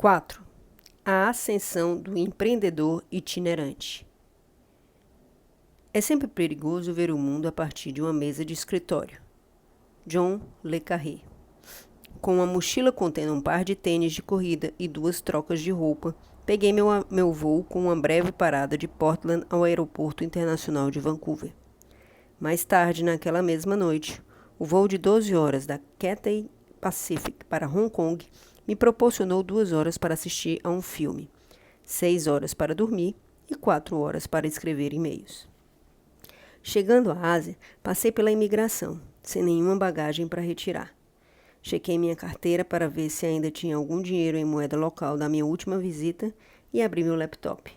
4. A ascensão do empreendedor itinerante. É sempre perigoso ver o mundo a partir de uma mesa de escritório. John Le Carré. Com uma mochila contendo um par de tênis de corrida e 2 trocas de roupa, peguei meu voo com uma breve parada de Portland ao Aeroporto Internacional de Vancouver. Mais tarde, naquela mesma noite, o voo de 12 horas da Cathay Pacific para Hong Kong me proporcionou 2 horas para assistir a um filme, 6 horas para dormir e 4 horas para escrever e-mails. Chegando à Ásia, passei pela imigração, sem nenhuma bagagem para retirar. Chequei minha carteira para ver se ainda tinha algum dinheiro em moeda local da minha última visita e abri meu laptop.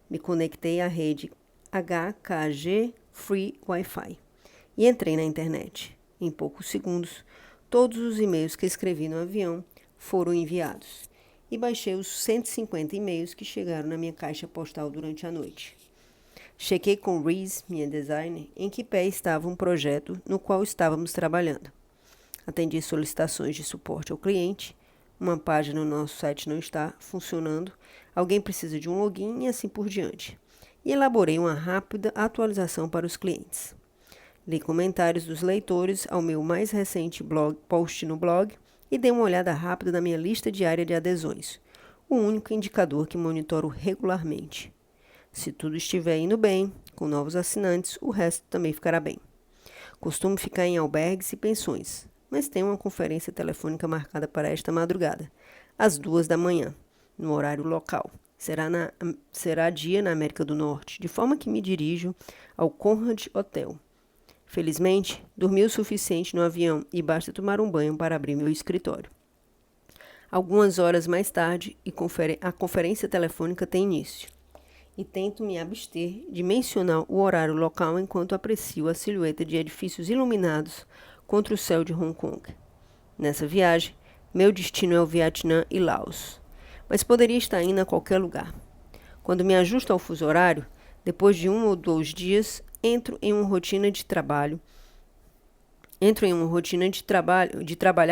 Me conectei à rede HKG Free Wi-Fi e entrei na internet. Em poucos segundos, todos os e-mails que escrevi no avião foram enviados e baixei os 150 e-mails que chegaram na minha caixa postal durante a noite. Chequei com Reese, minha designer, em que pé estava um projeto no qual estávamos trabalhando. Atendi solicitações de suporte ao cliente, uma página no nosso site não está funcionando, alguém precisa de um login e assim por diante. E elaborei uma rápida atualização para os clientes. Li comentários dos leitores ao meu mais recente post no blog e dei uma olhada rápida na minha lista diária de adesões, o único indicador que monitoro regularmente. Se tudo estiver indo bem, com novos assinantes, o resto também ficará bem. Costumo ficar em albergues e pensões, mas tenho uma conferência telefônica marcada para esta madrugada, às 2 da manhã, no horário local. Será dia na América do Norte, de forma que me dirijo ao Conrad Hotel. Felizmente, dormi o suficiente no avião e basta tomar um banho para abrir meu escritório. Algumas horas mais tarde, a conferência telefônica tem início. E tento me abster de mencionar o horário local enquanto aprecio a silhueta de edifícios iluminados contra o céu de Hong Kong. Nessa viagem, meu destino é o Vietnã e Laos, mas poderia estar indo a qualquer lugar. Quando me ajusto ao fuso horário, depois de 1 ou 2 dias, entro em uma rotina de trabalhar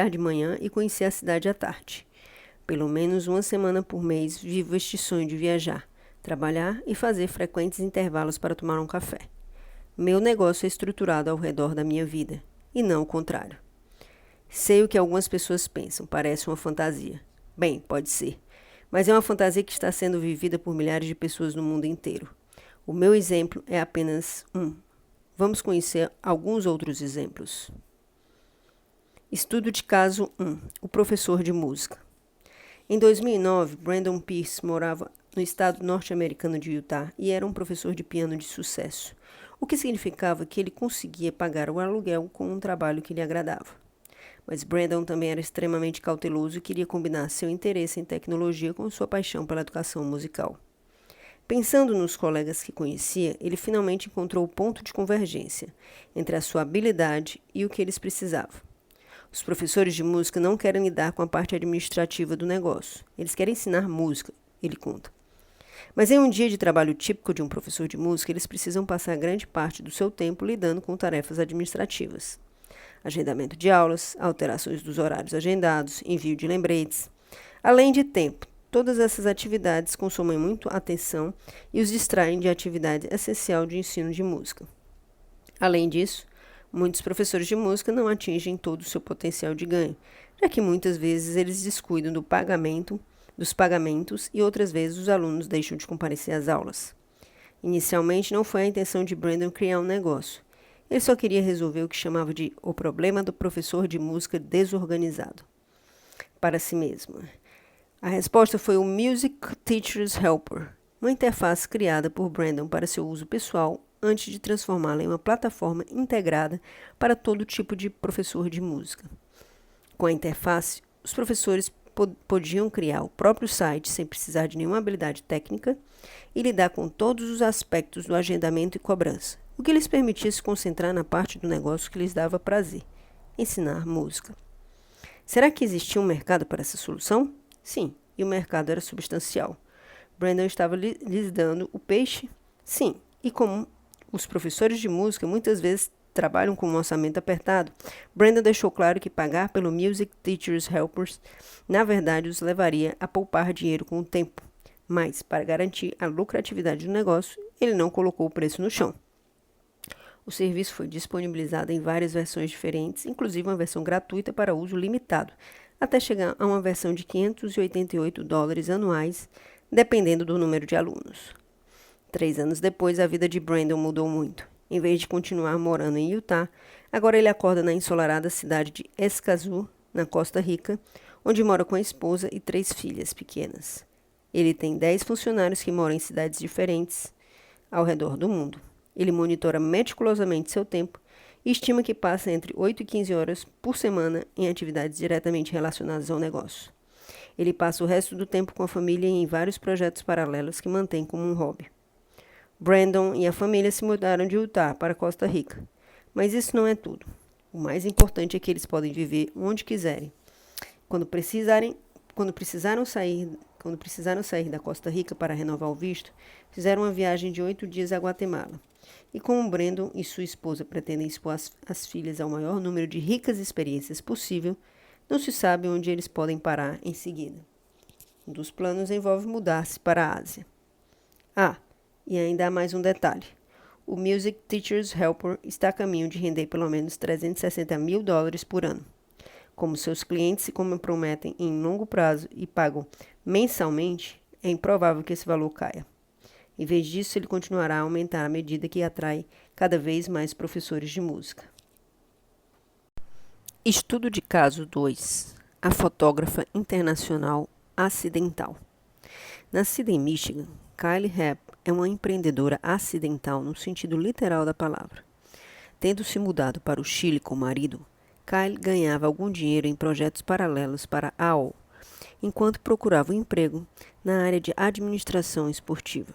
de manhã e conhecer a cidade à tarde. Pelo menos uma semana por mês vivo este sonho de viajar, trabalhar e fazer frequentes intervalos para tomar um café. Meu negócio é estruturado ao redor da minha vida, e não o contrário. Sei o que algumas pessoas pensam, parece uma fantasia. Bem, pode ser, mas é uma fantasia que está sendo vivida por milhares de pessoas no mundo inteiro. O meu exemplo é apenas um. Vamos conhecer alguns outros exemplos. Estudo de caso 1. O professor de música. Em 2009, Brandon Pierce morava no estado norte-americano de Utah e era um professor de piano de sucesso, o que significava que ele conseguia pagar o aluguel com um trabalho que lhe agradava. Mas Brandon também era extremamente cauteloso e queria combinar seu interesse em tecnologia com sua paixão pela educação musical. Pensando nos colegas que conhecia, ele finalmente encontrou o ponto de convergência entre a sua habilidade e o que eles precisavam. Os professores de música não querem lidar com a parte administrativa do negócio. Eles querem ensinar música, ele conta. Mas em um dia de trabalho típico de um professor de música, eles precisam passar grande parte do seu tempo lidando com tarefas administrativas. Agendamento de aulas, alterações dos horários agendados, envio de lembretes. Além de tempo, todas essas atividades consomem muito atenção e os distraem de atividade essencial de ensino de música. Além disso, muitos professores de música não atingem todo o seu potencial de ganho, já que muitas vezes eles descuidam dos pagamentos e outras vezes os alunos deixam de comparecer às aulas. Inicialmente não foi a intenção de Brandon criar um negócio. Ele só queria resolver o que chamava de o problema do professor de música desorganizado. Para si mesmo. A resposta foi o Music Teacher's Helper, uma interface criada por Brandon para seu uso pessoal antes de transformá-la em uma plataforma integrada para todo tipo de professor de música. Com a interface, os professores podiam criar o próprio site sem precisar de nenhuma habilidade técnica e lidar com todos os aspectos do agendamento e cobrança, o que lhes permitia se concentrar na parte do negócio que lhes dava prazer, ensinar música. Será que existia um mercado para essa solução? Sim, e o mercado era substancial. Brandon estava lhes dando o peixe? Sim, e como os professores de música muitas vezes trabalham com um orçamento apertado, Brandon deixou claro que pagar pelo Music Teachers Helpers, na verdade, os levaria a poupar dinheiro com o tempo. Mas, para garantir a lucratividade do negócio, ele não colocou o preço no chão. O serviço foi disponibilizado em várias versões diferentes, inclusive uma versão gratuita para uso limitado, até chegar a uma versão de $588 anuais, dependendo do número de alunos. 3 anos depois, a vida de Brandon mudou muito. Em vez de continuar morando em Utah, agora ele acorda na ensolarada cidade de Escazú, na Costa Rica, onde mora com a esposa e 3 filhas pequenas. Ele tem 10 funcionários que moram em cidades diferentes ao redor do mundo. Ele monitora meticulosamente seu tempo e estima que passa entre 8 e 15 horas por semana em atividades diretamente relacionadas ao negócio. Ele passa o resto do tempo com a família e em vários projetos paralelos que mantém como um hobby. Brandon e a família se mudaram de Utah para Costa Rica, mas isso não é tudo. O mais importante é que eles podem viver onde quiserem. Quando precisaram sair da Costa Rica para renovar o visto, fizeram uma viagem de 8 dias a Guatemala. E como Brandon e sua esposa pretendem expor as filhas ao maior número de ricas experiências possível, não se sabe onde eles podem parar em seguida. Um dos planos envolve mudar-se para a Ásia. E ainda há mais um detalhe. O Music Teachers Helper está a caminho de render pelo menos $360 mil por ano. Como seus clientes se comprometem em longo prazo e pagam mensalmente, é improvável que esse valor caia. Em vez disso, ele continuará a aumentar à medida que atrai cada vez mais professores de música. Estudo de caso 2. A fotógrafa internacional acidental. Nascida em Michigan, Kylie Hepp é uma empreendedora acidental no sentido literal da palavra. Tendo se mudado para o Chile com o marido, Kylie ganhava algum dinheiro em projetos paralelos para a AOL, enquanto procurava um emprego na área de administração esportiva.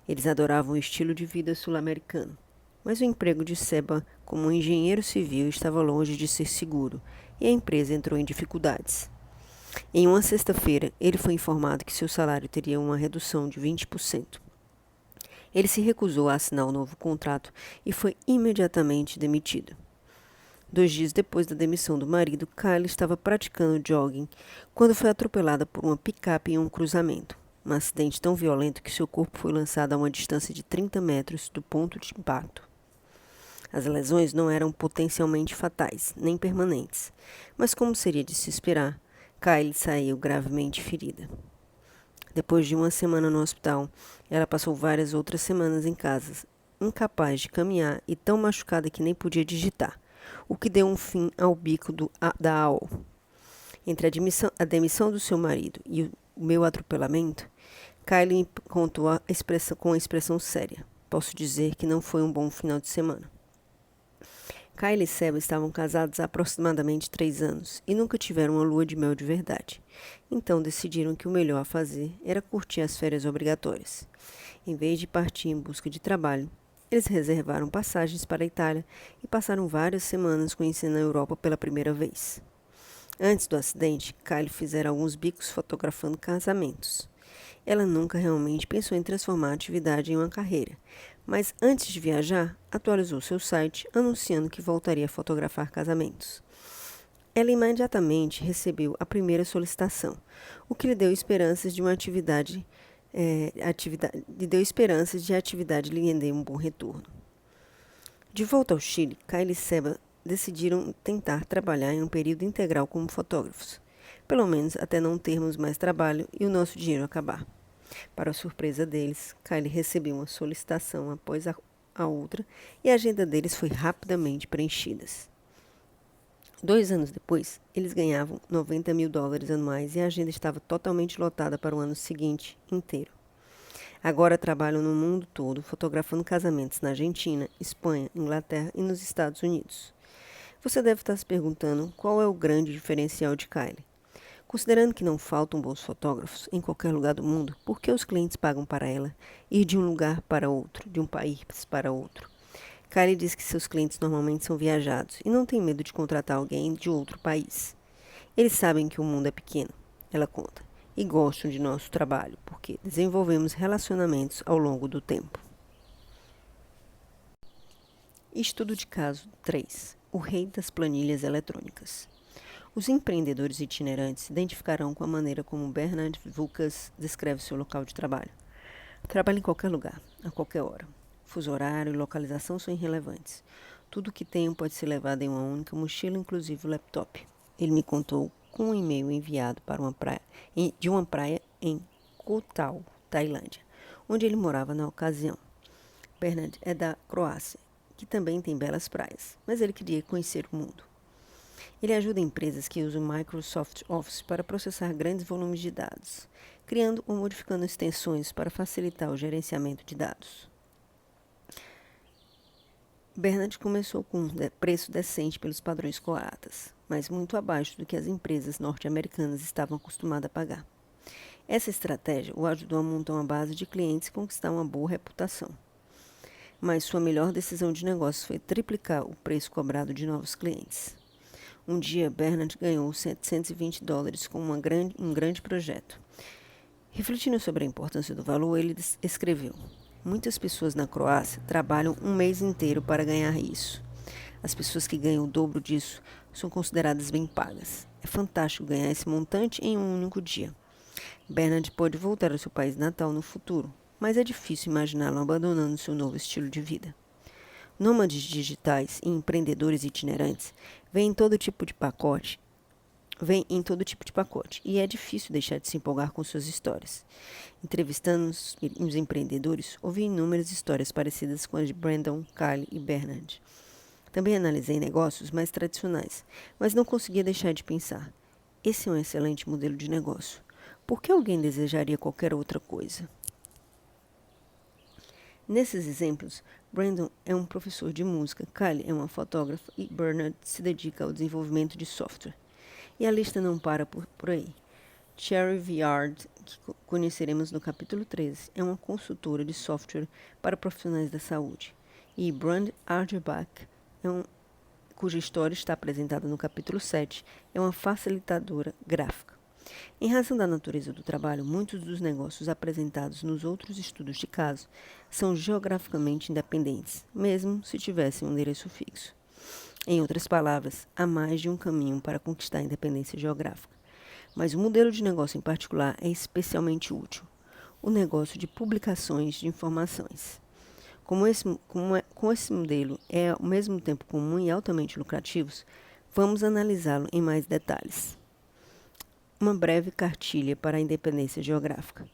Eles adoravam o estilo de vida sul-americano, mas o emprego de Seba como um engenheiro civil estava longe de ser seguro e a empresa entrou em dificuldades. Em uma sexta-feira, ele foi informado que seu salário teria uma redução de 20%. Ele se recusou a assinar o novo contrato e foi imediatamente demitido. 2 dias depois da demissão do marido, Kylie estava praticando jogging quando foi atropelada por uma picape em um cruzamento. Um acidente tão violento que seu corpo foi lançado a uma distância de 30 metros do ponto de impacto. As lesões não eram potencialmente fatais, nem permanentes, mas como seria de se esperar, Kylie saiu gravemente ferida. Depois de uma semana no hospital, ela passou várias outras semanas em casa, incapaz de caminhar e tão machucada que nem podia digitar, o que deu um fim ao bico da AOL. Entre a demissão do seu marido e o meu atropelamento, Kylie contou com uma expressão séria. Posso dizer que não foi um bom final de semana. Kylie e Seba estavam casados há aproximadamente 3 anos e nunca tiveram uma lua de mel de verdade. Então decidiram que o melhor a fazer era curtir as férias obrigatórias. Em vez de partir em busca de trabalho, eles reservaram passagens para a Itália e passaram várias semanas conhecendo a Europa pela primeira vez. Antes do acidente, Kylie fizera alguns bicos fotografando casamentos. Ela nunca realmente pensou em transformar a atividade em uma carreira, mas antes de viajar, atualizou seu site anunciando que voltaria a fotografar casamentos. Ela imediatamente recebeu a primeira solicitação, o que lhe deu esperanças de a atividade lhe render um bom retorno. De volta ao Chile, Kylie e Seba decidiram tentar trabalhar em um período integral como fotógrafos, pelo menos até não termos mais trabalho e o nosso dinheiro acabar. Para a surpresa deles, Kylie recebeu uma solicitação após a outra e a agenda deles foi rapidamente preenchida. 2 anos depois, eles ganhavam $90 mil anuais e a agenda estava totalmente lotada para o ano seguinte inteiro. Agora trabalham no mundo todo, fotografando casamentos na Argentina, Espanha, Inglaterra e nos Estados Unidos. Você deve estar se perguntando qual é o grande diferencial de Kylie. Considerando que não faltam bons fotógrafos em qualquer lugar do mundo, por que os clientes pagam para ela ir de um lugar para outro, de um país para outro? Kylie diz que seus clientes normalmente são viajados e não tem medo de contratar alguém de outro país. Eles sabem que o mundo é pequeno, ela conta, e gostam de nosso trabalho, porque desenvolvemos relacionamentos ao longo do tempo. Estudo de caso 3. O rei das planilhas eletrônicas. Os empreendedores itinerantes se identificarão com a maneira como Bernard Lucas descreve seu local de trabalho. Trabalha em qualquer lugar, a qualquer hora. Fuso horário e localização são irrelevantes. Tudo o que tenho pode ser levado em uma única mochila, inclusive o laptop. Ele me contou com um e-mail enviado para de uma praia em Koh Tao, Tailândia, onde ele morava na ocasião. Bernard é da Croácia, que também tem belas praias, mas ele queria conhecer o mundo. Ele ajuda empresas que usam Microsoft Office para processar grandes volumes de dados, criando ou modificando extensões para facilitar o gerenciamento de dados. Bernard começou com um preço decente pelos padrões croatas, mas muito abaixo do que as empresas norte-americanas estavam acostumadas a pagar. Essa estratégia o ajudou a montar uma base de clientes e conquistar uma boa reputação. Mas sua melhor decisão de negócio foi triplicar o preço cobrado de novos clientes. Um dia, Bernard ganhou $720 com um grande projeto. Refletindo sobre a importância do valor, ele escreveu: muitas pessoas na Croácia trabalham um mês inteiro para ganhar isso. As pessoas que ganham o dobro disso são consideradas bem pagas. É fantástico ganhar esse montante em um único dia. Bernard pode voltar ao seu país natal no futuro, mas é difícil imaginá-lo abandonando seu novo estilo de vida. Nômades digitais e empreendedores itinerantes vêm em todo tipo de pacote, e é difícil deixar de se empolgar com suas histórias. Entrevistando os empreendedores, ouvi inúmeras histórias parecidas com as de Brandon, Kyle e Bernard. Também analisei negócios mais tradicionais, mas não conseguia deixar de pensar: esse é um excelente modelo de negócio. Por que alguém desejaria qualquer outra coisa? Nesses exemplos, Brandon é um professor de música, Kylie é uma fotógrafa e Bernard se dedica ao desenvolvimento de software. E a lista não para por aí. Cherry Viard, que conheceremos no capítulo 13, é uma consultora de software para profissionais da saúde. E Brand Argebach, cuja história está apresentada no capítulo 7, é uma facilitadora gráfica. Em razão da natureza do trabalho, muitos dos negócios apresentados nos outros estudos de caso são geograficamente independentes, mesmo se tivessem um endereço fixo. Em outras palavras, há mais de um caminho para conquistar a independência geográfica. Mas o modelo de negócio em particular é especialmente útil: o negócio de publicações de informações. Com esse modelo é ao mesmo tempo comum e altamente lucrativo, vamos analisá-lo em mais detalhes. Uma breve cartilha para a independência geográfica.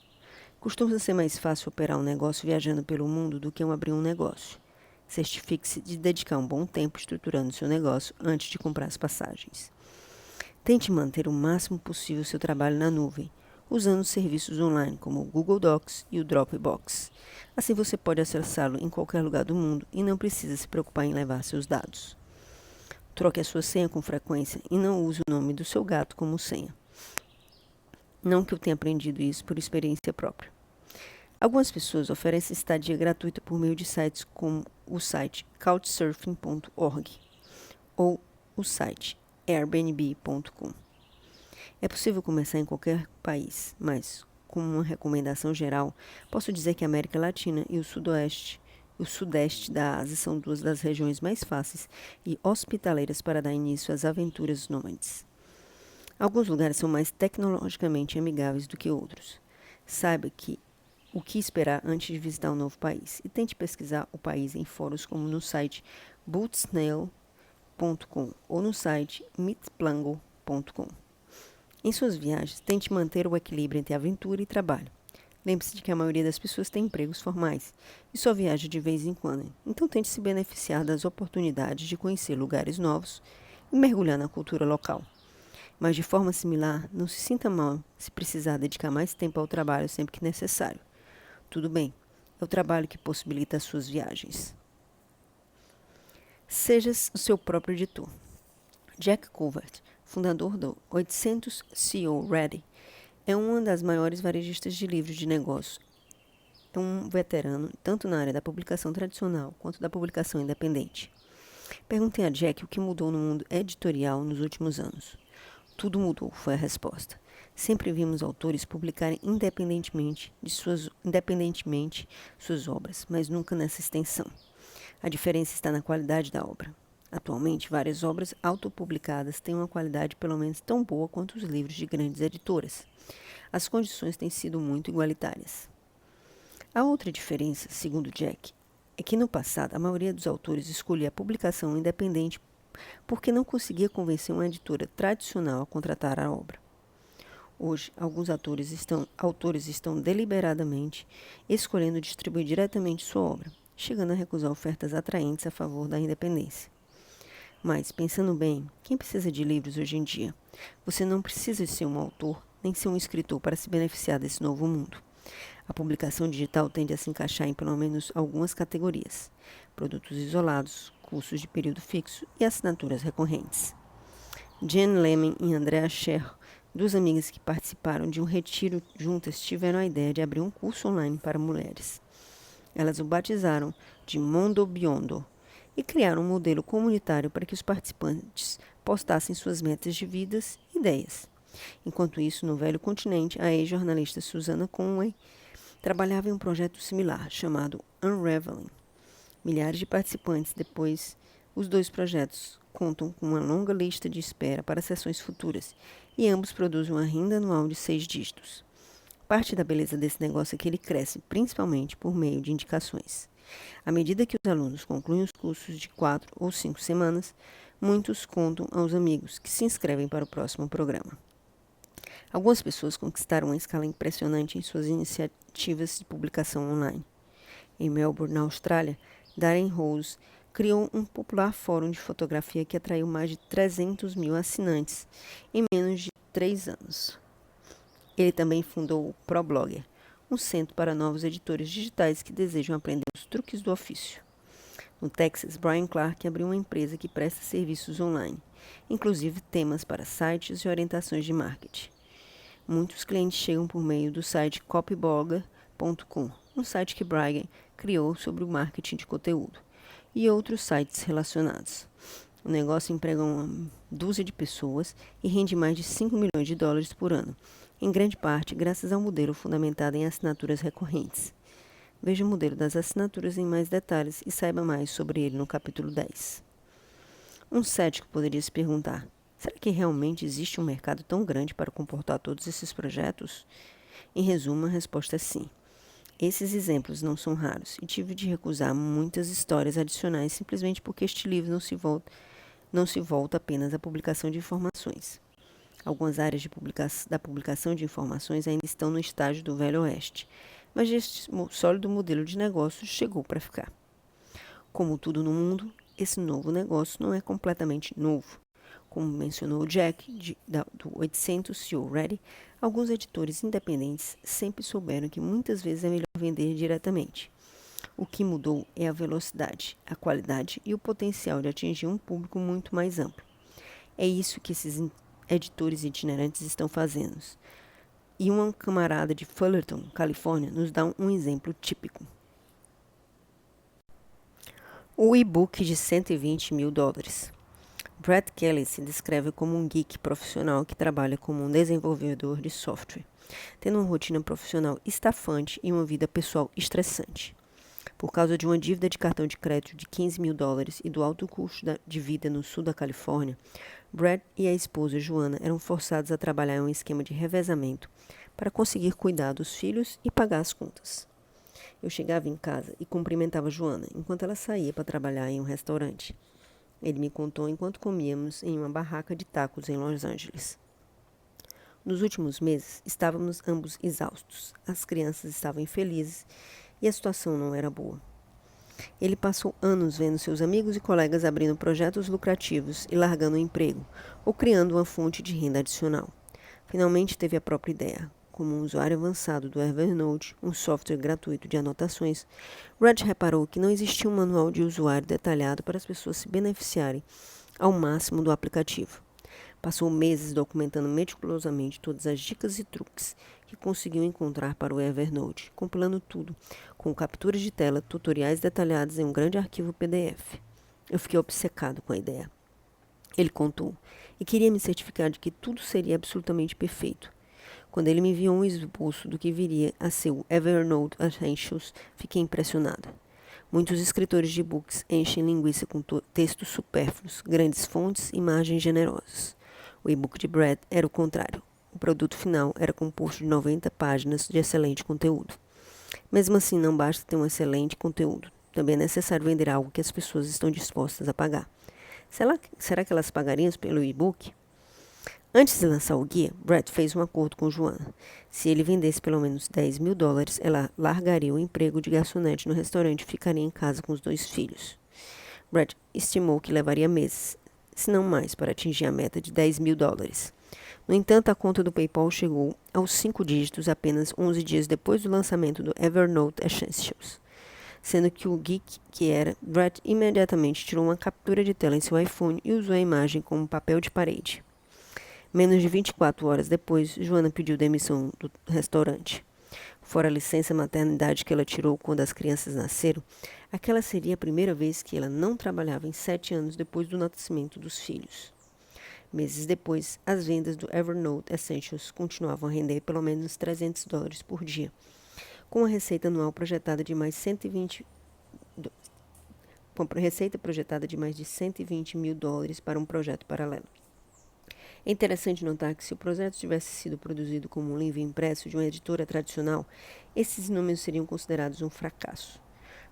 Costuma ser mais fácil operar um negócio viajando pelo mundo do que abrir um negócio. Certifique-se de dedicar um bom tempo estruturando seu negócio antes de comprar as passagens. Tente manter o máximo possível seu trabalho na nuvem, usando serviços online como o Google Docs e o Dropbox. Assim você pode acessá-lo em qualquer lugar do mundo e não precisa se preocupar em levar seus dados. Troque a sua senha com frequência e não use o nome do seu gato como senha. Não que eu tenha aprendido isso por experiência própria. Algumas pessoas oferecem estadia gratuita por meio de sites como o site couchsurfing.org ou o site airbnb.com. É possível começar em qualquer país, mas, como uma recomendação geral, posso dizer que a América Latina e o Sudeste da Ásia são duas das regiões mais fáceis e hospitaleiras para dar início às aventuras nômades. Alguns lugares são mais tecnologicamente amigáveis do que outros. Saiba o que esperar antes de visitar um novo país e tente pesquisar o país em fóruns como no site bootsnail.com ou no site meetplango.com. Em suas viagens, tente manter o equilíbrio entre aventura e trabalho. Lembre-se de que a maioria das pessoas tem empregos formais e só viaja de vez em quando, então tente se beneficiar das oportunidades de conhecer lugares novos e mergulhar na cultura local. Mas, de forma similar, não se sinta mal se precisar dedicar mais tempo ao trabalho sempre que necessário. Tudo bem, é o trabalho que possibilita as suas viagens. Seja o seu próprio editor. Jack Covert, fundador do 800 SEO Ready, é uma das maiores varejistas de livros de negócio. É um veterano tanto na área da publicação tradicional quanto da publicação independente. Perguntei a Jack o que mudou no mundo editorial nos últimos anos. Tudo mudou, foi a resposta. Sempre vimos autores publicarem independentemente suas obras, mas nunca nessa extensão. A diferença está na qualidade da obra. Atualmente, várias obras autopublicadas têm uma qualidade pelo menos tão boa quanto os livros de grandes editoras. As condições têm sido muito igualitárias. A outra diferença, segundo Jack, é que no passado a maioria dos autores escolhia a publicação independente porque não conseguia convencer uma editora tradicional a contratar a obra. Hoje, alguns autores estão deliberadamente escolhendo distribuir diretamente sua obra, chegando a recusar ofertas atraentes a favor da independência. Mas, pensando bem, quem precisa de livros hoje em dia? Você não precisa ser um autor, nem ser um escritor para se beneficiar desse novo mundo. A publicação digital tende a se encaixar em pelo menos algumas categorias: produtos isolados, cursos de período fixo e assinaturas recorrentes. Jen Lehman e Andrea Scher, duas amigas que participaram de um retiro juntas, tiveram a ideia de abrir um curso online para mulheres. Elas o batizaram de Mondo Biondo e criaram um modelo comunitário para que os participantes postassem suas metas de vidas e ideias. Enquanto isso, no velho continente, a ex-jornalista Susanna Conway trabalhava em um projeto similar, chamado Unraveling. Milhares de participantes depois, os dois projetos contam com uma longa lista de espera para sessões futuras e ambos produzem uma renda anual de 6 dígitos. Parte da beleza desse negócio é que ele cresce principalmente por meio de indicações. À medida que os alunos concluem os cursos de 4 ou 5 semanas, muitos contam aos amigos que se inscrevem para o próximo programa. Algumas pessoas conquistaram uma escala impressionante em suas iniciativas de publicação online. Em Melbourne, na Austrália, Darren Rose criou um popular fórum de fotografia que atraiu mais de 300 mil assinantes em menos de 3 anos. Ele também fundou o ProBlogger, um centro para novos editores digitais que desejam aprender os truques do ofício. No Texas, Brian Clark abriu uma empresa que presta serviços online, inclusive temas para sites e orientações de marketing. Muitos clientes chegam por meio do site copyblogger.com, um site que Brian criou sobre o marketing de conteúdo, e outros sites relacionados. O negócio emprega uma dúzia de pessoas e rende mais de 5 milhões de dólares por ano, em grande parte graças a um modelo fundamentado em assinaturas recorrentes. Veja o modelo das assinaturas em mais detalhes e saiba mais sobre ele no capítulo 10. Um cético poderia se perguntar: será que realmente existe um mercado tão grande para comportar todos esses projetos? Em resumo, a resposta é sim. Esses exemplos não são raros e tive de recusar muitas histórias adicionais simplesmente porque este livro não se volta apenas à publicação de informações. Algumas áreas da publicação de informações ainda estão no estágio do Velho Oeste, mas este sólido modelo de negócio chegou para ficar. Como tudo no mundo, esse novo negócio não é completamente novo. Como mencionou Jack, do 800 SEO Ready, alguns editores independentes sempre souberam que muitas vezes é melhor vender diretamente. O que mudou é a velocidade, a qualidade e o potencial de atingir um público muito mais amplo. É isso que esses editores itinerantes estão fazendo. E uma camarada de Fullerton, Califórnia, nos dá um exemplo típico. O e-book de $120 mil. Brad Kelly se descreve como um geek profissional que trabalha como um desenvolvedor de software, tendo uma rotina profissional estafante e uma vida pessoal estressante. Por causa de uma dívida de cartão de crédito de $15 mil e do alto custo de vida no sul da Califórnia, Brad e a esposa Joanna eram forçados a trabalhar em um esquema de revezamento para conseguir cuidar dos filhos e pagar as contas. Eu chegava em casa e cumprimentava Joanna enquanto ela saía para trabalhar em um restaurante. Ele me contou enquanto comíamos em uma barraca de tacos em Los Angeles. Nos últimos meses, estávamos ambos exaustos. As crianças estavam infelizes e a situação não era boa. Ele passou anos vendo seus amigos e colegas abrindo projetos lucrativos e largando o emprego, ou criando uma fonte de renda adicional. Finalmente teve a própria ideia. Como um usuário avançado do Evernote, um software gratuito de anotações, Brad reparou que não existia um manual de usuário detalhado para as pessoas se beneficiarem ao máximo do aplicativo. Passou meses documentando meticulosamente todas as dicas e truques que conseguiu encontrar para o Evernote, compilando tudo, com capturas de tela, tutoriais detalhados em um grande arquivo PDF. Eu fiquei obcecado com a ideia. Ele contou, e queria me certificar de que tudo seria absolutamente perfeito. Quando ele me enviou um esboço do que viria a ser o Evernote Essentials, fiquei impressionada. Muitos escritores de e-books enchem linguiça com textos supérfluos, grandes fontes e margens generosas. O e-book de Brad era o contrário. O produto final era composto de 90 páginas de excelente conteúdo. Mesmo assim, não basta ter um excelente conteúdo. Também é necessário vender algo que as pessoas estão dispostas a pagar. Será que elas pagariam pelo e-book? Antes de lançar o guia, Brad fez um acordo com Joanna. Se ele vendesse pelo menos $10.000, ela largaria o emprego de garçonete no restaurante e ficaria em casa com os 2 filhos. Brad estimou que levaria meses, se não mais, para atingir a meta de $10.000. No entanto, a conta do PayPal chegou aos 5 dígitos apenas 11 dias depois do lançamento do Evernote Essentials. Sendo que o geek que era, Brad imediatamente tirou uma captura de tela em seu iPhone e usou a imagem como papel de parede. Menos de 24 horas depois, Joanna pediu demissão do restaurante. Fora a licença maternidade que ela tirou quando as crianças nasceram, aquela seria a primeira vez que ela não trabalhava em 7 anos depois do nascimento dos filhos. Meses depois, as vendas do Evernote Essentials continuavam a render pelo menos $300 por dia, com uma receita anual projetada de mais de $120.000 para um projeto paralelo. É interessante notar que se o projeto tivesse sido produzido como um livro impresso de uma editora tradicional, esses números seriam considerados um fracasso.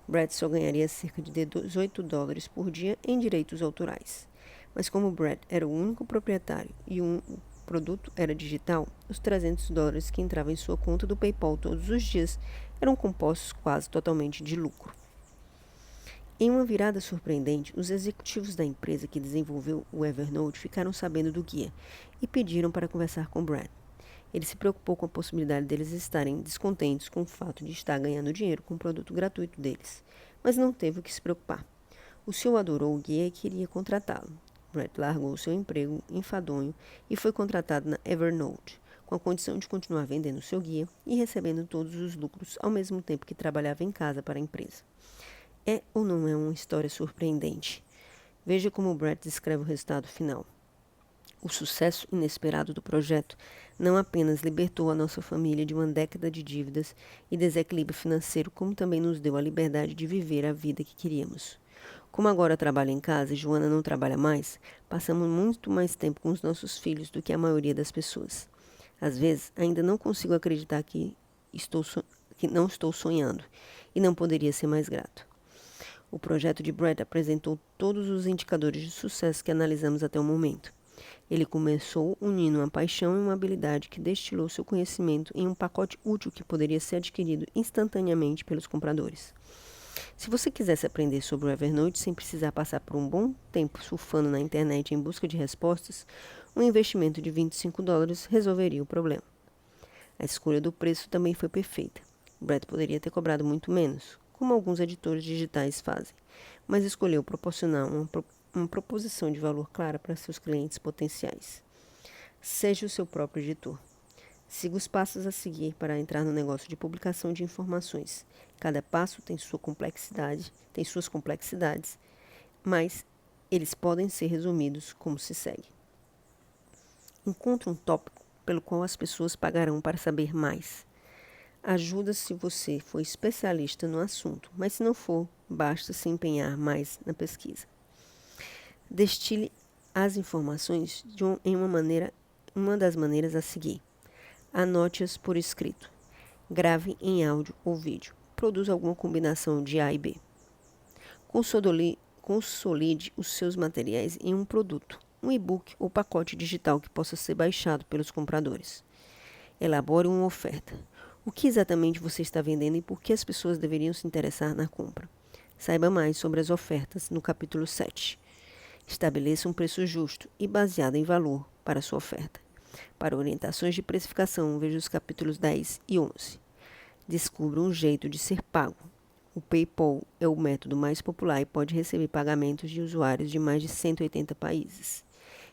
Brad só ganharia cerca de $18 por dia em direitos autorais. Mas como Brad era o único proprietário e o produto era digital, os $300 que entravam em sua conta do PayPal todos os dias eram compostos quase totalmente de lucro. Em uma virada surpreendente, os executivos da empresa que desenvolveu o Evernote ficaram sabendo do guia e pediram para conversar com Brad. Ele se preocupou com a possibilidade deles estarem descontentes com o fato de estar ganhando dinheiro com o produto gratuito deles, mas não teve o que se preocupar. O CEO adorou o guia e queria contratá-lo. Brad largou seu emprego enfadonho e foi contratado na Evernote, com a condição de continuar vendendo seu guia e recebendo todos os lucros ao mesmo tempo que trabalhava em casa para a empresa. É ou não é uma história surpreendente? Veja como Brad descreve o resultado final. O sucesso inesperado do projeto não apenas libertou a nossa família de uma década de dívidas e desequilíbrio financeiro, como também nos deu a liberdade de viver a vida que queríamos. Como agora trabalho em casa e Joanna não trabalha mais, passamos muito mais tempo com os nossos filhos do que a maioria das pessoas. Às vezes, ainda não consigo acreditar que não estou sonhando e não poderia ser mais grato. O projeto de Brad apresentou todos os indicadores de sucesso que analisamos até o momento. Ele começou unindo uma paixão e uma habilidade que destilou seu conhecimento em um pacote útil que poderia ser adquirido instantaneamente pelos compradores. Se você quisesse aprender sobre o Evernote sem precisar passar por um bom tempo surfando na internet em busca de respostas, um investimento de $25 resolveria o problema. A escolha do preço também foi perfeita. Brad poderia ter cobrado muito menos, como alguns editores digitais fazem, mas escolheu proporcionar uma proposição de valor clara para seus clientes potenciais. Seja o seu próprio editor. Siga os passos a seguir para entrar no negócio de publicação de informações. Cada passo tem suas complexidades, mas eles podem ser resumidos como se segue. Encontre um tópico pelo qual as pessoas pagarão para saber mais. Ajuda se você for especialista no assunto, mas se não for, basta se empenhar mais na pesquisa. Destile as informações em uma das maneiras a seguir. Anote-as por escrito. Grave em áudio ou vídeo. Produza alguma combinação de A e B. Consolide os seus materiais em um produto, um e-book ou pacote digital que possa ser baixado pelos compradores. Elabore uma oferta. O que exatamente você está vendendo e por que as pessoas deveriam se interessar na compra? Saiba mais sobre as ofertas no capítulo 7. Estabeleça um preço justo e baseado em valor para a sua oferta. Para orientações de precificação, veja os capítulos 10 e 11. Descubra um jeito de ser pago. O PayPal é o método mais popular e pode receber pagamentos de usuários de mais de 180 países.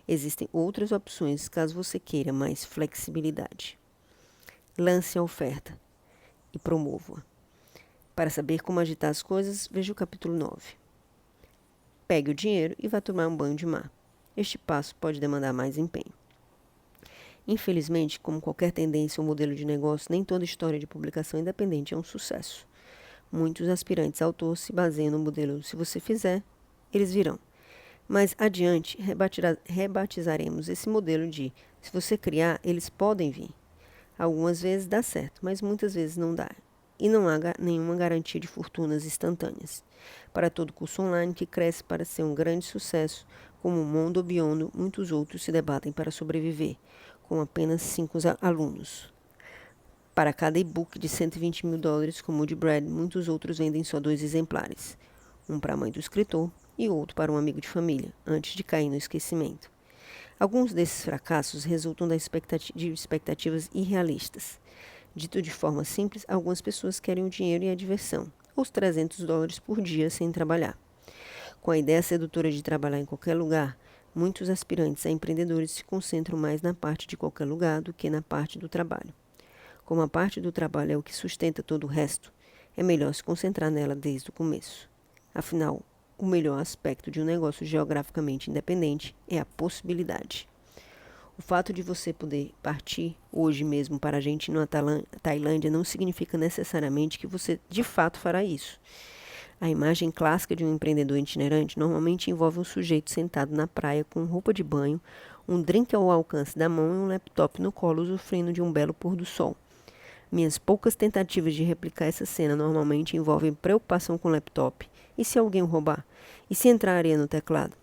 Existem outras opções caso você queira mais flexibilidade. Lance a oferta e promova-a. Para saber como agitar as coisas, veja o capítulo 9. Pegue o dinheiro e vá tomar um banho de mar. Este passo pode demandar mais empenho. Infelizmente, como qualquer tendência ou modelo de negócio, nem toda história de publicação independente é um sucesso. Muitos aspirantes a autor se baseiam no modelo "se você fizer, eles virão". Mais adiante, rebatizaremos esse modelo de "se você criar, eles podem vir". Algumas vezes dá certo, mas muitas vezes não dá. E não há nenhuma garantia de fortunas instantâneas. Para todo curso online que cresce para ser um grande sucesso, como o Mondo Biondo, muitos outros se debatem para sobreviver, com apenas 5 alunos. Para cada e-book de $120 mil, como o de Brad, muitos outros vendem só 2 exemplares. Um para a mãe do escritor e outro para um amigo de família, antes de cair no esquecimento. Alguns desses fracassos resultam de expectativas irrealistas. Dito de forma simples, algumas pessoas querem o dinheiro e a diversão, os $300 por dia sem trabalhar. Com a ideia sedutora de trabalhar em qualquer lugar, muitos aspirantes a empreendedores se concentram mais na parte de qualquer lugar do que na parte do trabalho. Como a parte do trabalho é o que sustenta todo o resto, é melhor se concentrar nela desde o começo. Afinal, o melhor aspecto de um negócio geograficamente independente é a possibilidade. O fato de você poder partir hoje mesmo para a Argentina ou a Tailândia não significa necessariamente que você de fato fará isso. A imagem clássica de um empreendedor itinerante normalmente envolve um sujeito sentado na praia com roupa de banho, um drink ao alcance da mão e um laptop no colo usufruindo de um belo pôr do sol. Minhas poucas tentativas de replicar essa cena normalmente envolvem preocupação com o laptop. E se alguém o roubar? E se entrar areia no teclado?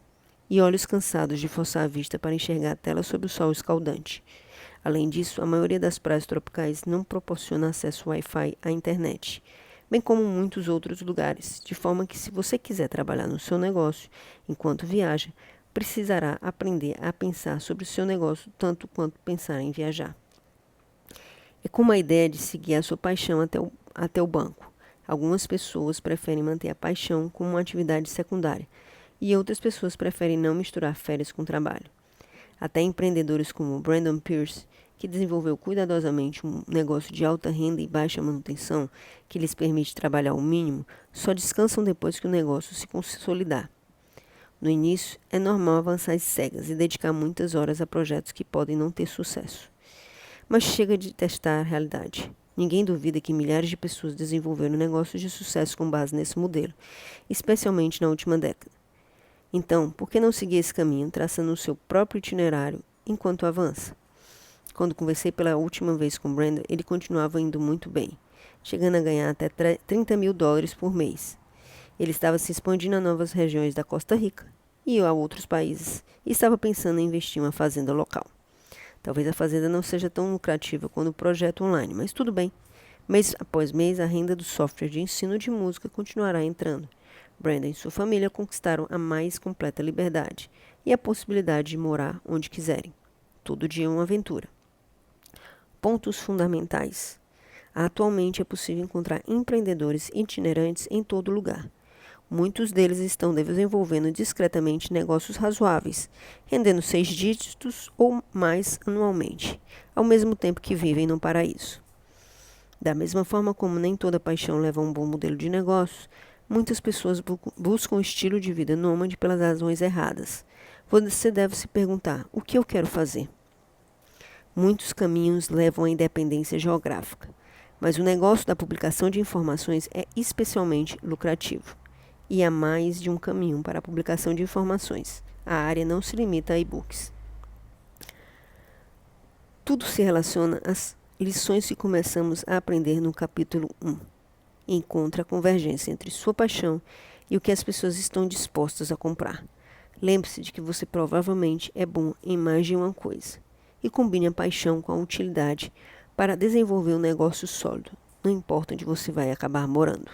E olhos cansados de forçar a vista para enxergar a tela sob o sol escaldante. Além disso, a maioria das praias tropicais não proporciona acesso Wi-Fi à internet, bem como muitos outros lugares, de forma que se você quiser trabalhar no seu negócio enquanto viaja, precisará aprender a pensar sobre o seu negócio tanto quanto pensar em viajar. É como a ideia de seguir a sua paixão até o banco. Algumas pessoas preferem manter a paixão como uma atividade secundária, e outras pessoas preferem não misturar férias com trabalho. Até empreendedores como Brandon Pierce, que desenvolveu cuidadosamente um negócio de alta renda e baixa manutenção, que lhes permite trabalhar o mínimo, só descansam depois que o negócio se consolidar. No início, é normal avançar às cegas e dedicar muitas horas a projetos que podem não ter sucesso. Mas chega de testar a realidade. Ninguém duvida que milhares de pessoas desenvolveram negócios de sucesso com base nesse modelo, especialmente na última década. Então, por que não seguir esse caminho, traçando o seu próprio itinerário enquanto avança? Quando conversei pela última vez com Brandon, ele continuava indo muito bem, chegando a ganhar até $30 mil por mês. Ele estava se expandindo a novas regiões da Costa Rica e a outros países, e estava pensando em investir em uma fazenda local. Talvez a fazenda não seja tão lucrativa quanto o projeto online, mas tudo bem. Mês após mês, a renda do software de ensino de música continuará entrando. Brandon e sua família conquistaram a mais completa liberdade e a possibilidade de morar onde quiserem. Todo dia é uma aventura. Pontos fundamentais. Atualmente é possível encontrar empreendedores itinerantes em todo lugar. Muitos deles estão desenvolvendo discretamente negócios razoáveis, rendendo 6 dígitos ou mais anualmente, ao mesmo tempo que vivem no paraíso. Da mesma forma como nem toda paixão leva a um bom modelo de negócios, muitas pessoas buscam um estilo de vida nômade pelas razões erradas. Você deve se perguntar: o que eu quero fazer? Muitos caminhos levam à independência geográfica, mas o negócio da publicação de informações é especialmente lucrativo. E há mais de um caminho para a publicação de informações. A área não se limita a e-books. Tudo se relaciona às lições que começamos a aprender no capítulo 1. Encontre a convergência entre sua paixão e o que as pessoas estão dispostas a comprar. Lembre-se de que você provavelmente é bom em mais de uma coisa. E combine a paixão com a utilidade para desenvolver um negócio sólido. Não importa onde você vai acabar morando.